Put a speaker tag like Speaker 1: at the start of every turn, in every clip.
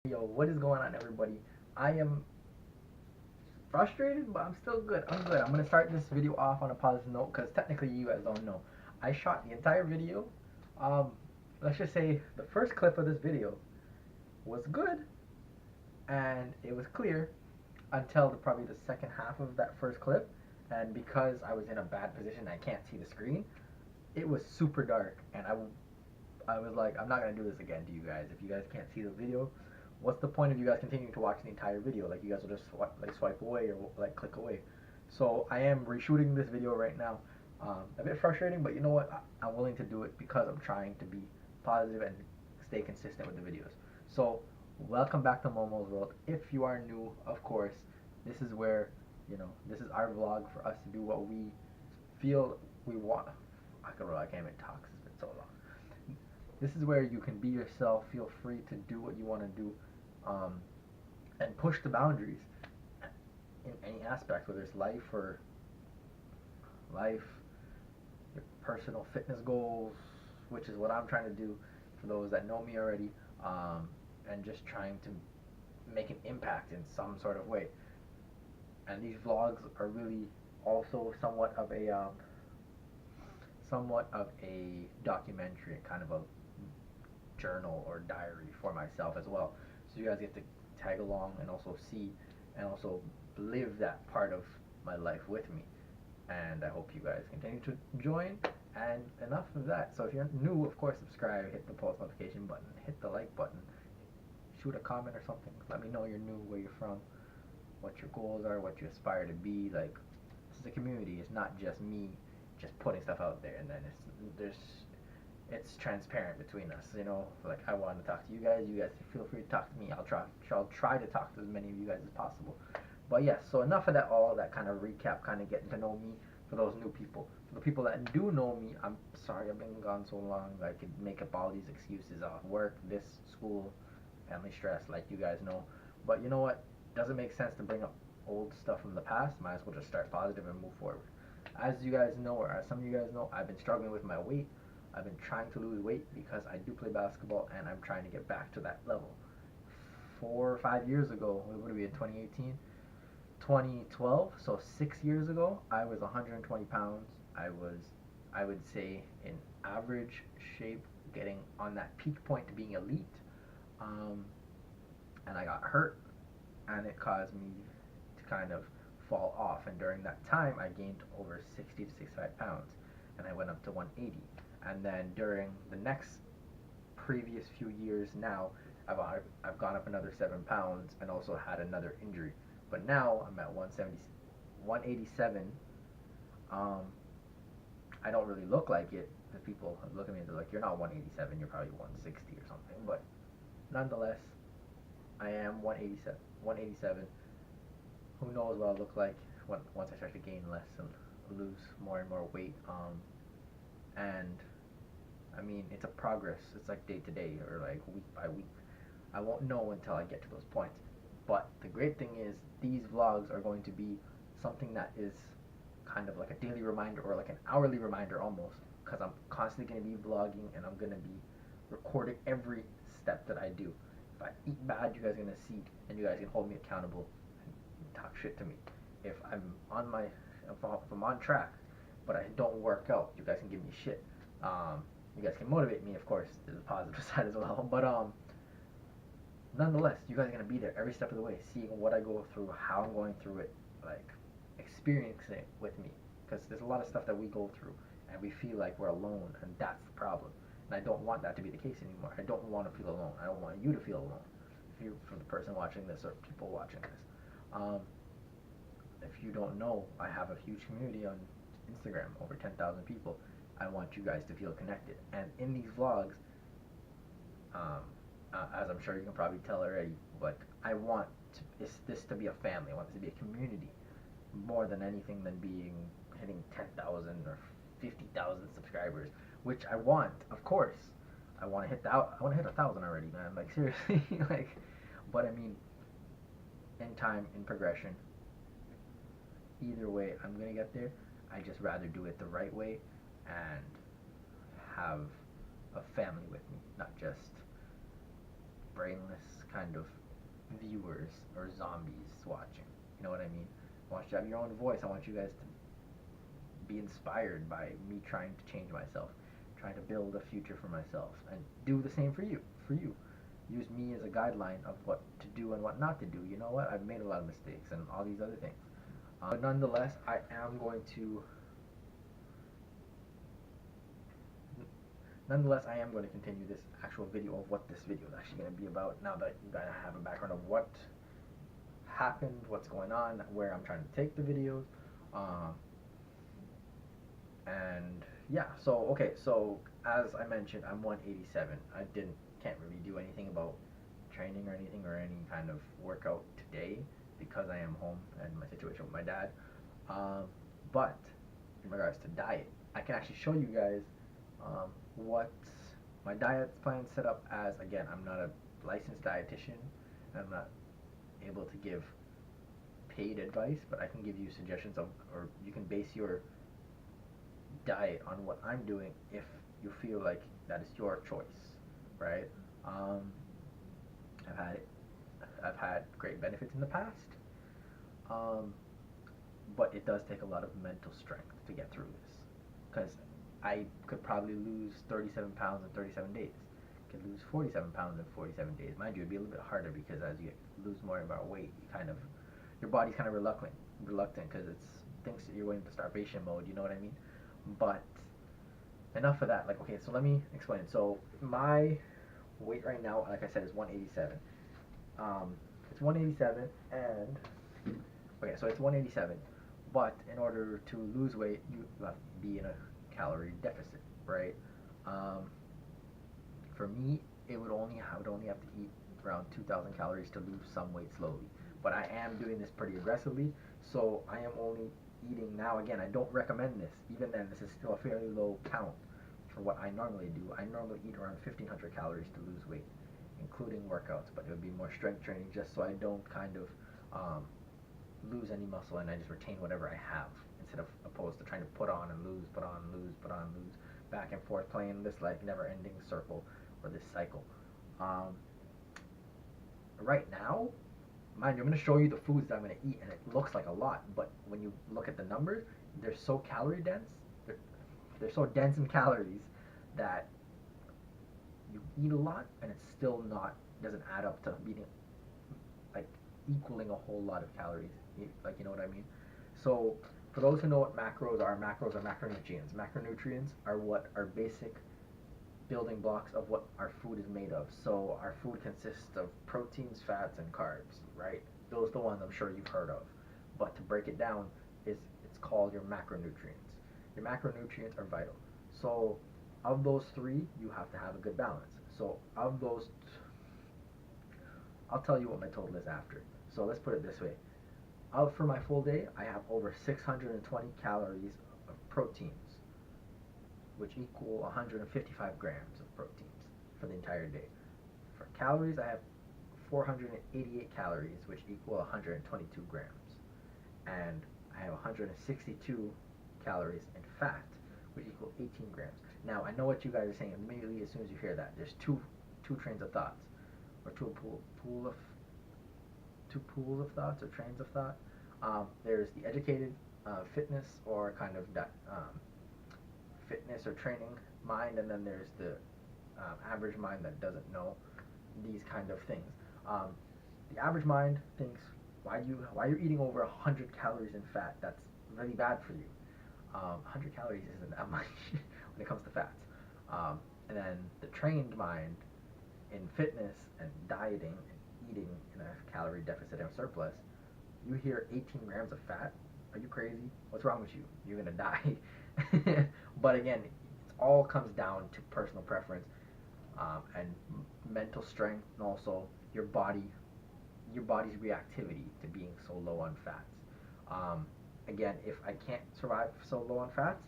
Speaker 1: Yo, what is going on, everybody? I am frustrated, but I'm still good. I'm good. I'm gonna start this video off on a positive note because technically, you guys don't know. I shot the entire video. Um, let's just say the first clip of this video was good and it was clear until probably the second half of that first clip. And because I was in a bad position, I can't see the screen. It was super dark, and I was like, I'm not gonna do this again to you guys. If you guys can't see the video, what's the point of you guys continuing to watch the entire video? Like, you guys will just swipe away or like click away. So I am reshooting this video right now. A bit frustrating, but you know what? I'm willing to do it because I'm trying to be positive and stay consistent with the videos. So welcome back to Momo's World. If you are new, of course, this is where, this is our vlog for us to do what we feel we want. I can't even talk. It's been so long. This is where you can be yourself, feel free to do what you want to do, um, and push the boundaries in any aspect, whether it's life, your personal fitness goals, which is what I'm trying to do for those that know me already, and just trying to make an impact in some sort of way. And these vlogs are really also somewhat of a documentary, kind of a journal or diary for myself as well. So you guys get to tag along and also see and also live that part of my life with me. And I hope you guys continue to join. And enough of that. So if you're new, of course, subscribe, hit the post notification button, hit the like button, shoot a comment or something. Let me know you're new, where you're from, what your goals are, what you aspire to be. Like, this is a community. It's not just me just putting stuff out there, and then it's transparent between us. Like, I want to talk to you guys. You guys feel free to talk to me. I'll try to talk to as many of you guys as possible. But yes, so enough of that. All of that kind of recap, kind of getting to know me. For those new people, for the people that do know me, I'm sorry I've been gone so long. I could make up all these excuses off work, this, school, family stress, like you guys know. But you know what? Doesn't make sense to bring up old stuff from the past. Might as well just start positive and move forward. As you guys know, or as some of you guys know, I've been struggling with my weight. I've been trying to lose weight because I do play basketball and I'm trying to get back to that level. 4 or 5 years ago, what would it be in 2018? 2012, so 6 years ago, I was 120 pounds. I would say, in average shape, getting on that peak point to being elite. Um, and I got hurt, and it caused me to kind of fall off. And during that time, I gained over 60 to 65 pounds, and I went up to 180. And then during the next previous few years now, I've gone up another 7 pounds and also had another injury. But now I'm at 170, 187. Um, I don't really look like it. The people look at me and they're like, "You're not 187. You're probably 160 or something." But nonetheless, I am 187. 187. Who knows what I'll look like once I start to gain less and lose more and more weight. And I mean, it's a progress. It's like day to day or like week by week. I won't know until I get to those points. But the great thing is, these vlogs are going to be something that is kind of like a daily reminder or like an hourly reminder almost, because I'm constantly going to be vlogging and I'm going to be recording every step that I do. If I eat bad, you guys are going to see and you guys can hold me accountable and talk shit to me. If I'm on track, but I don't work out, you guys can give me shit. You guys can motivate me, of course. There's a positive side as well. But nonetheless, you guys are gonna be there every step of the way, seeing what I go through, how I'm going through it, like experiencing it with me. Because there's a lot of stuff that we go through, and we feel like we're alone, and that's the problem. And I don't want that to be the case anymore. I don't want to feel alone. I don't want you to feel alone. If you, for the person watching this or people watching this, if you don't know, I have a huge community on Instagram, over 10,000 people. I want you guys to feel connected, and in these vlogs, um, as I'm sure you can probably tell already, like, I want this to be a family. I want this to be a community more than anything than hitting 10,000 or 50,000 subscribers, which I want, of course. I want to hit 1,000 already, man. Like, seriously, like, but I mean, in time, in progression. Either way, I'm gonna get there. I just rather do it the right way and have a family with me, not just brainless kind of viewers or zombies watching. You know what I mean? I want you to have your own voice. I want you guys to be inspired by me trying to change myself, trying to build a future for myself, and do the same for you. For you, use me as a guideline of what to do and what not to do. You know what? I've made a lot of mistakes and all these other things, but nonetheless, I am going to continue this actual video of what this video is actually going to be about. Now that you guys have a background of what happened, what's going on, where I'm trying to take the videos. And yeah, so okay, so as I mentioned, I'm 187. I can't really do anything about training or anything or any kind of workout today because I am home and my situation with my dad. But in regards to diet, I can actually show you guys what my diet plan set up as. Again, I'm not a licensed dietitian, and I'm not able to give paid advice, but I can give you suggestions of, or you can base your diet on what I'm doing if you feel like that is your choice, right? I've had great benefits in the past, um, but it does take a lot of mental strength to get through this, because I could probably lose 37 pounds in 37 days. Could lose 47 pounds in 47 days. Mind you, it'd be a little bit harder because as you lose more of our weight, your body's kind of reluctant because it thinks that you're going into starvation mode. You know what I mean? But enough of that. Like, okay, so let me explain. So my weight right now, like I said, is 187. It's 187, and okay, so it's 187. But in order to lose weight, you have to be in a calorie deficit, right? For me, I would only have to eat around 2,000 calories to lose some weight slowly. But I am doing this pretty aggressively, so I am only eating now. Again, I don't recommend this. Even then, this is still a fairly low count for what I normally do. I normally eat around 1,500 calories to lose weight, including workouts, but it would be more strength training just so I don't kind of lose any muscle and I just retain whatever I have instead of opposed to trying to put on and lose, put on, lose, put on, lose, back and forth, playing this like never-ending circle or this cycle. Right now, mind you, I'm going to show you the foods that I'm going to eat, and it looks like a lot, but when you look at the numbers, they're so calorie dense. They're so dense in calories that you eat a lot, and it's still doesn't add up to being like equaling a whole lot of calories. Like, you know what I mean? So for those who know what macros are macronutrients. Macronutrients are what are basic building blocks of what our food is made of. So our food consists of proteins, fats, and carbs, right? Those are the ones I'm sure you've heard of. But to break it down, it's called your macronutrients. Your macronutrients are vital. So of those three, you have to have a good balance. So of those, I'll tell you what my total is after. So let's put it this way. For my full day, I have over 620 calories of proteins, which equal 155 grams of proteins for the entire day. For calories, I have 488 calories, which equal 122 grams. And I have 162 calories in fat, which equal 18 grams. Now, I know what you guys are saying immediately as soon as you hear that. There's two trains of thoughts, or two pools of thoughts, or trains of thought. There's the educated fitness or kind of fitness or training mind, and then there's the average mind that doesn't know these kind of things. The average mind thinks, why you're eating over 100 calories in fat? That's really bad for you. 100 calories isn't that much when it comes to fats. And then the trained mind in fitness and dieting and eating in a calorie deficit and surplus, you hear 18 grams of fat. Are you crazy? What's wrong with you? You're gonna die. But again, it all comes down to personal preference and mental strength, and also your body's reactivity to being so low on fats. Again, if I can't survive so low on fats,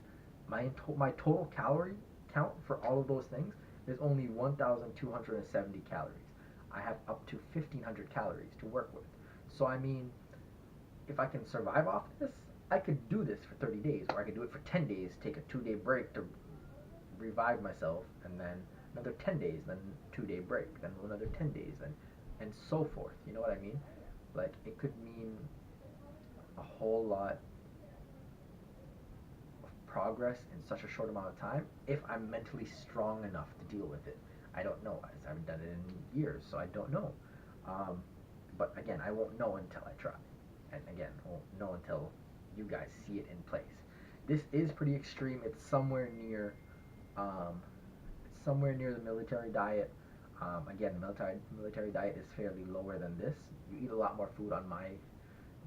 Speaker 1: my total calorie count for all of those things is only 1,270 calories. I have up to 1,500 calories to work with. So I mean, if I can survive off this, I could do this for 30 days, or I could do it for 10 days, take a 2-day break to revive myself, and then another 10 days, then 2-day break, then another 10 days, then and so forth. You know what I mean? Like it could mean a whole lot of progress in such a short amount of time if I'm mentally strong enough to deal with it. I don't know. I haven't done it in years, so I don't know. Um, but again, I won't know until I try, and again, won't know until you guys see it in place. This is pretty extreme. Um, it's somewhere near the military diet. Again, military diet is fairly lower than this. You eat a lot more food on my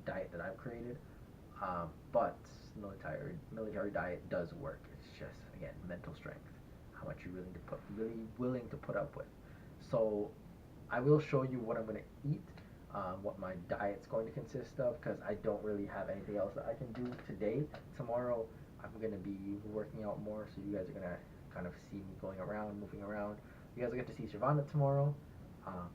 Speaker 1: diet that I've created, but military diet does work. It's just again mental strength, how much you're really willing to put up with. So I will show you what I'm going to eat, what my diet's going to consist of, because I don't really have anything else that I can do today. Tomorrow I'm going to be working out more, so you guys are going to kind of see me going around, moving around. You guys will get to see Shavana tomorrow.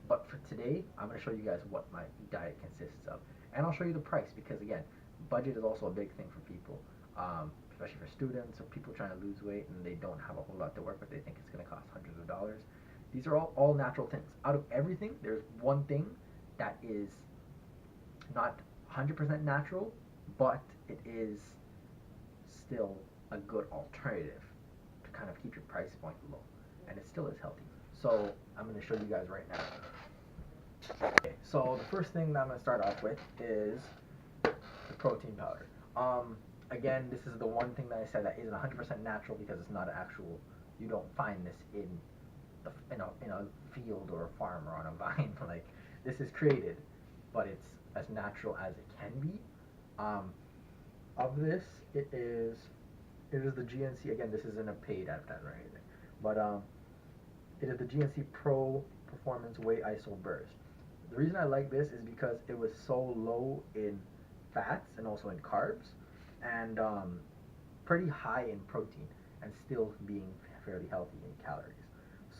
Speaker 1: But for today, I'm going to show you guys what my diet consists of. And I'll show you the price because, again, budget is also a big thing for people, especially for students or people trying to lose weight and they don't have a whole lot to work with. They think it's going to cost hundreds of dollars. These are all natural things. Out of everything, there's one thing that is not 100% natural, but it is still a good alternative to kind of keep your price point low. And it still is healthy. So I'm going to show you guys right now. Okay, so the first thing that I'm going to start off with is the protein powder. Again, this is the one thing that I said that isn't 100% natural because it's not actual. You don't find this in a field or a farm or on a vine. Like this is created, but it's as natural as it can be. Of this, it is the GNC. Again, this isn't a paid advertisement or anything, but it is the GNC Pro Performance Whey ISO Burst. The reason I like this is because it was so low in fats and also in carbs, and pretty high in protein, and still being fairly healthy in calories.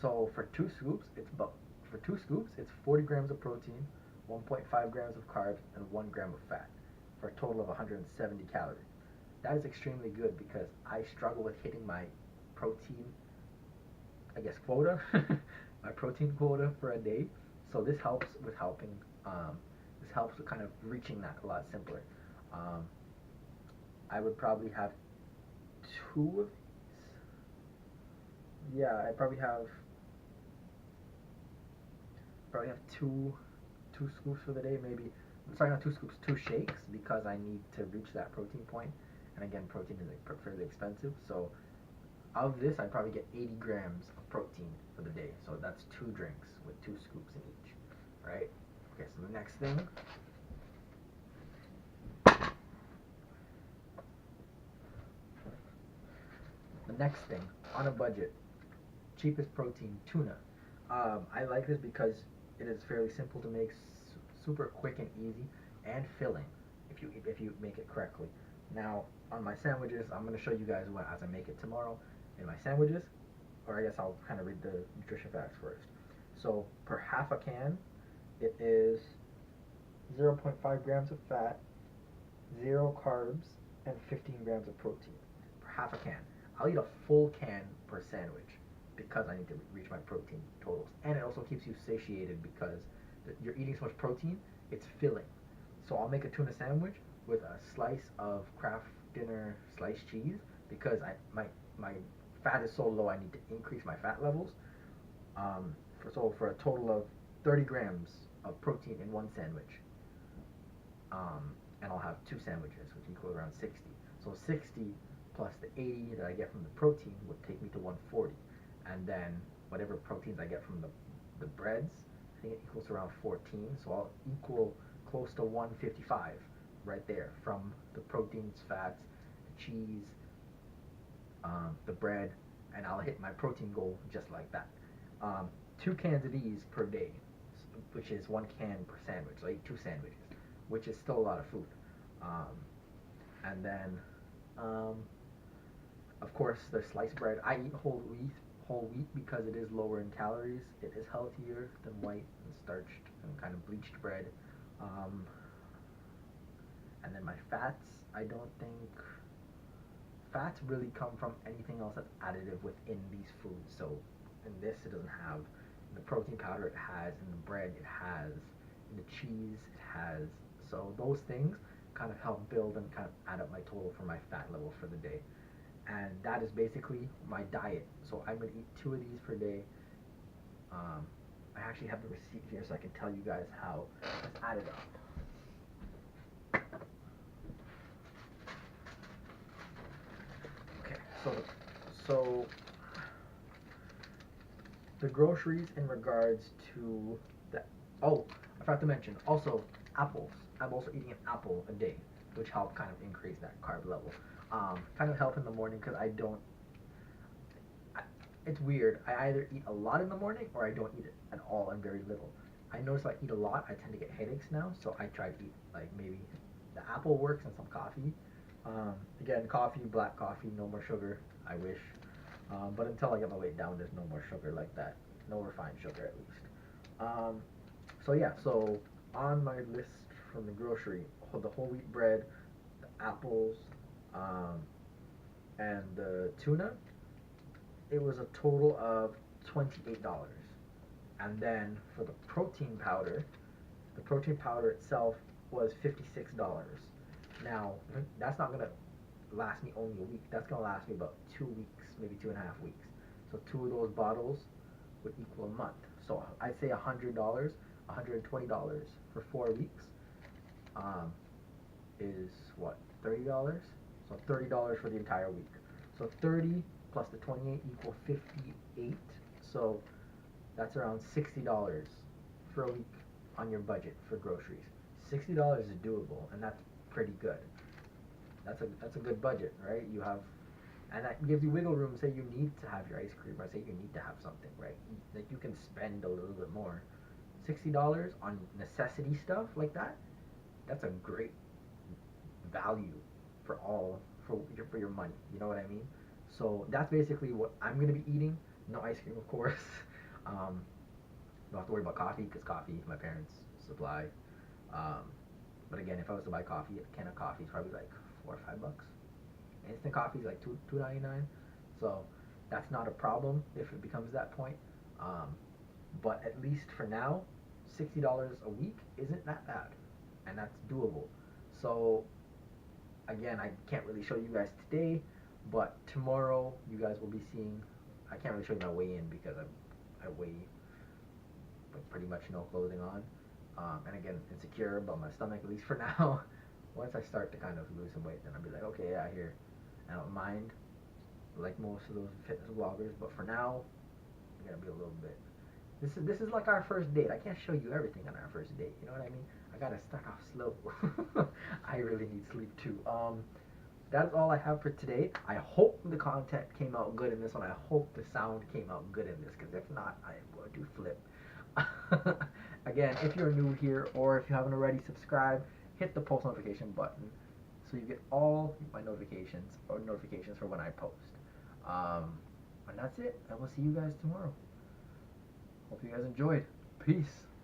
Speaker 1: So for two scoops, it's 40 grams of protein, 1.5 grams of carbs, and 1 gram of fat, for a total of 170 calories. That is extremely good because I struggle with hitting my protein, I guess, quota, my protein quota for a day. So this helps with this helps with kind of reaching that a lot simpler. Um, I would probably have two of these. Yeah, I probably have two scoops for the day. Maybe sorry, not two scoops, two shakes because I need to reach that protein point. And again, protein is like fairly expensive. So of this, I probably get 80 grams of protein for the day. So that's two drinks with two scoops in each, right? Okay, so the next thing. The next thing, on a budget, cheapest protein, tuna. I like this because it is fairly simple to make, super quick and easy, and filling if you make it correctly. Now, on my sandwiches, I'm going to show you guys what as I make it tomorrow in my sandwiches, or I guess I'll kind of read the nutrition facts first. So per half a can, it is 0.5 grams of fat, 0 carbs, and 15 grams of protein per half a can. I'll eat a full can per sandwich because I need to reach my protein totals. And it also keeps you satiated because you're eating so much protein, it's filling. So I'll make a tuna sandwich with a slice of Kraft Dinner sliced cheese because my fat is so low I need to increase my fat levels. For a total of 30 grams of protein in one sandwich. And I'll have two sandwiches, which equals around 60. So 60 plus the 80 that I get from the protein would take me to 140. And then whatever proteins I get from the breads, I think it equals to around 14. So I'll equal close to 155 right there from the proteins, fats, the cheese, the bread, and I'll hit my protein goal just like that. 2 cans of these per day, which is 1 can per sandwich. So I eat 2 sandwiches, which is still a lot of food. And then, of course, the sliced bread. I eat whole wheat because it is lower in calories. It is healthier than white and starched and kind of bleached bread. And then my fats, I don't think fats really come from anything else that's additive within these foods. So in this, it doesn't have the protein powder it has, in the bread it has, in the cheese it has. So those things kind of help build and kind of add up my total for my fat level for the day. And that is basically my diet. So I'm gonna eat 2 of these per day. Um, I actually have the receipt here so I can tell you guys how it's added up. Okay, so the groceries in regards to the, oh, I forgot to mention also apples. I'm also eating an apple a day, which help kind of increase that carb level. Kind of help in the morning because I don't. I, it's weird. I either eat a lot in the morning or I don't eat it at all and very little. I notice if I eat a lot, I tend to get headaches now, so I try to eat like maybe the apple works and some coffee. Again, coffee, black coffee, no more sugar. I wish. But until I get my weight down, there's no more sugar like that. No refined sugar, at least. Um, so yeah, so on my list from the grocery, the whole wheat bread, the apples, um, and the tuna, it was a total of $28. And then for the protein powder itself was $56. Now, that's not gonna last me only a week. That's gonna last me about 2 weeks, maybe 2.5 weeks. So two of those bottles would equal a month. So I'd say $100, $120 for 4 weeks um, is what, $30? So $30 for the entire week. So 30 plus the 28 equal 58. So that's around $60 for a week on your budget for groceries. $60 is doable, and that's pretty good. That's a good budget, right? You have, and that gives you wiggle room. Say you need to have your ice cream, or say you need to have something, right? Like you can spend a little bit more. $60 on necessity stuff like that. That's a great value for your money. You know what I mean? So that's basically what I'm gonna be eating. No ice cream, of course. Um, don't have to worry about coffee because coffee my parents supply. Um, but again, if I was to buy coffee, a can of coffee is probably like $4 or $5. Instant coffee is like $2.99. So that's not a problem if it becomes that point. Um, but at least for now, $60 a week isn't that bad, and that's doable. So again, I can't really show you guys today, but tomorrow you guys will be seeing. I can't really show you my weigh in because I weigh with pretty much no clothing on, and again insecure about my stomach at least for now. Once I start to kind of lose some weight, then I'll be like, okay, yeah, here, I don't mind like most of those fitness vloggers, but for now, I'm gonna be a little bit. This is like our first date. I can't show you everything on our first date. You know what I mean? I gotta start off slow. I really need sleep too. That's all I have for today. I hope the content came out good in this one. I hope the sound came out good in this, because if not, I'm going to flip. Again, if you're new here or if you haven't already subscribed, hit the post notification button so you get all my notifications or notifications for when I post. Um, and that's it. I will see you guys tomorrow. Hope you guys enjoyed. Peace.